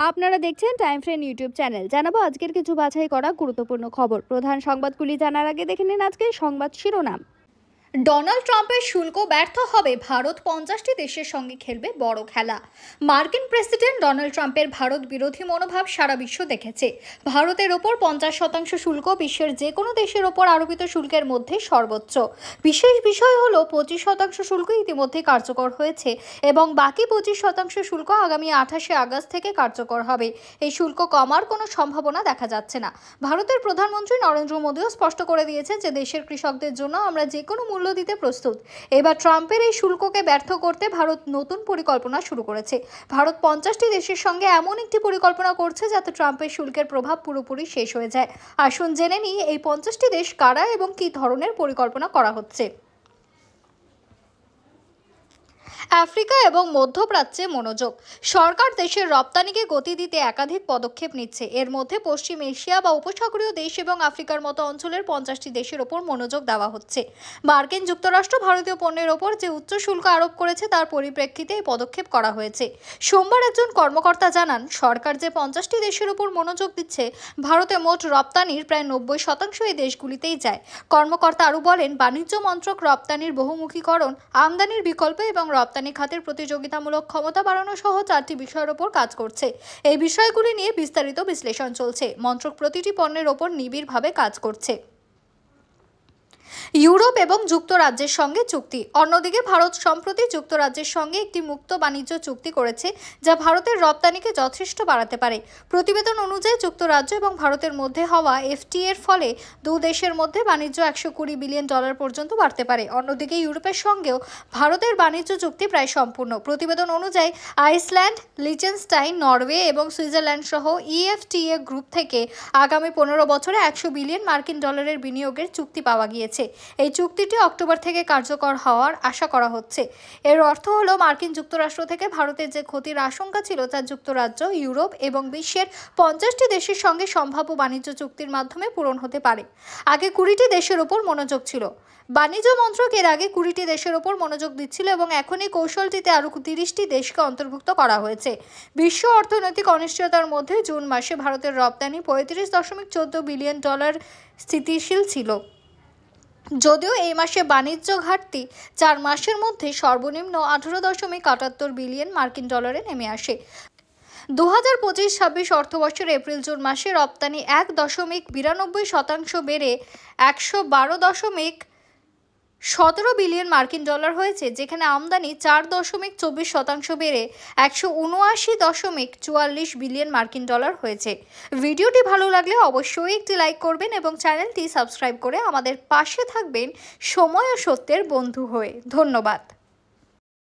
আপনারা দেখছেন time friend YouTube channel. জানাবো আজকের কিছু বাছাই করা গুরুত্বপূর্ণ খবর। প্রধান সংবাদগুলি জানার আগে দেখে নিন আজকের সংবাদ শিরোনাম। ডোনাল্ড ট্রাম্পের শুল্ক ব্যর্থ হবে, ভারত 50টি দেশের সঙ্গে খেলবে বড় খেলা। মার্কিন প্রেসিডেন্ট ডোনাল্ড ট্রাম্পের ভারত বিরোধী মনোভাব সারা বিশ্ব দেখেছে। ভারতের ওপর 50% শুল্ক বিশ্বের যে কোনো দেশের ওপর আরোপিত শুল্কের মধ্যে সর্বোচ্চ। বিশেষ বিষয় হলো 25% শুল্ক ইতিমধ্যে কার্যকর হয়েছে এবং বাকি 25% শুল্ক আগামী 28শে আগস্ট থেকে কার্যকর হবে। এই শুল্ক কমার কোনো সম্ভাবনা দেখা যাচ্ছে না। ভারতের প্রধানমন্ত্রী নরেন্দ্র মোদীও স্পষ্ট করে দিয়েছে যে দেশের কৃষকদের জন্য আমরা যে কোনো মূল্য দিতে প্রস্তুত। এবার ট্রাম্পের এই শুল্ককে ব্যর্থ করতে ভারত নতুন পরিকল্পনা শুরু করেছে। ভারত 50টি দেশের সঙ্গে এমন একটি পরিকল্পনা করছে যাতে ট্রাম্পের শুল্কের প্রভাব পুরোপুরি শেষ হয়ে যায়। আসুন জেনে নিই এই 50টি দেশ কারা এবং কী ধরনের পরিকল্পনা করা হচ্ছে। আফ্রিকা এবং মধ্যপ্রাচ্যে মনোযোগ। সরকার দেশের রপ্তানিকে গতি দিতে একাধিক পদক্ষেপ নিচ্ছে। এর মধ্যে পশ্চিম এশিয়া বা উপসাগরীয় দেশ এবং আফ্রিকার মতো অঞ্চলের 50টি দেশের ওপর মনোযোগ দেওয়া হচ্ছে। মার্কিন যুক্তরাষ্ট্র ভারতীয় পণ্যের ওপর যে উচ্চ শুল্ক আরোপ করেছে তার পরিপ্রেক্ষিতে এই পদক্ষেপ করা হয়েছে। সোমবার একজন কর্মকর্তা জানান, সরকার যে 50টি দেশের ওপর মনোযোগ দিচ্ছে, ভারতে মোট রপ্তানির প্রায় 90% এই দেশগুলিতেই যায়। কর্মকর্তা আরও বলেন, বাণিজ্য মন্ত্রক রপ্তানির বহুমুখীকরণ, আমদানির বিকল্প এবং রপ্তানি খাতের প্রতিযোগিতামূলক ক্ষমতা বাড়ানো সহ 4টি বিষয়ের ওপর কাজ করছে। এই বিষয়গুলি নিয়ে বিস্তারিত বিশ্লেষণ চলছে। মন্ত্রক প্রতিটি পণ্যের ওপর নিবিড়ভাবে কাজ করছে। ইউরোপ এবং যুক্তরাজ্যের সঙ্গে চুক্তি। অন্যদিকে ভারত সম্প্রতি যুক্তরাজ্যের সঙ্গে একটি মুক্ত বাণিজ্য চুক্তি করেছে যা ভারতের রপ্তানিকে যথেষ্ট বাড়াতে পারে। প্রতিবেদন অনুযায়ী যুক্তরাজ্য এবং ভারতের মধ্যে হওয়া এফটিএ এর ফলে দু দেশের মধ্যে বাণিজ্য $120 বিলিয়ন পর্যন্ত বাড়তে পারে। অন্যদিকে ইউরোপের সঙ্গেও ভারতের বাণিজ্য চুক্তি প্রায় সম্পূর্ণ। প্রতিবেদন অনুযায়ী আইসল্যান্ড, লিচেনস্টাইন, নরওয়ে এবং সুইজারল্যান্ড সহ ইএফটিএ গ্রুপ থেকে আগামী 15 বছরে $100 বিলিয়ন বিনিয়োগের চুক্তি পাওয়া গিয়েছে। এই চুক্তিটি অক্টোবর থেকে কার্যকর হওয়ার আশা করা হচ্ছে। এর অর্থ হলো মার্কিন যুক্তরাষ্ট্র থেকে ভারতের যে ক্ষতির আশঙ্কা ছিল তা যুক্তরাজ্য, ইউরোপ এবং বিশ্বের 50টি দেশের সঙ্গে সম্ভাব্য বাণিজ্য চুক্তির মাধ্যমে পূরণ হতে পারে। আগে 20টি দেশের ওপর মনোযোগ ছিল। বাণিজ্য মন্ত্রক এর আগে 20টি দেশের ওপর মনোযোগ দিচ্ছিল এবং এখন এই কৌশলটিতে আরও 30টি দেশকে অন্তর্ভুক্ত করা হয়েছে। বিশ্ব অর্থনৈতিক অনিশ্চয়তার মধ্যে জুন মাসে ভারতের রপ্তানি $35.14 বিলিয়ন স্থিতিশীল ছিল। যদিও এই মাসে বাণিজ্য ঘাটতি 4 মাসের মধ্যে সর্বনিম্ন $18.78 বিলিয়ন নেমে আসে। 2025-26 অর্থবর্ষের এপ্রিল-জুন মাসে রপ্তানি 1.92% বেড়ে $112.17 বিলিয়ন হয়েছে, যেখানে আমদানি 4.24% বেড়ে $179.44 বিলিয়ন হয়েছে। ভিডিওটি ভালো লাগলে অবশ্যই একটি লাইক করবেন এবং চ্যানেলটি সাবস্ক্রাইব করে আমাদের পাশে থাকবেন সময় ও সত্যের বন্ধু হয়ে। ধন্যবাদ।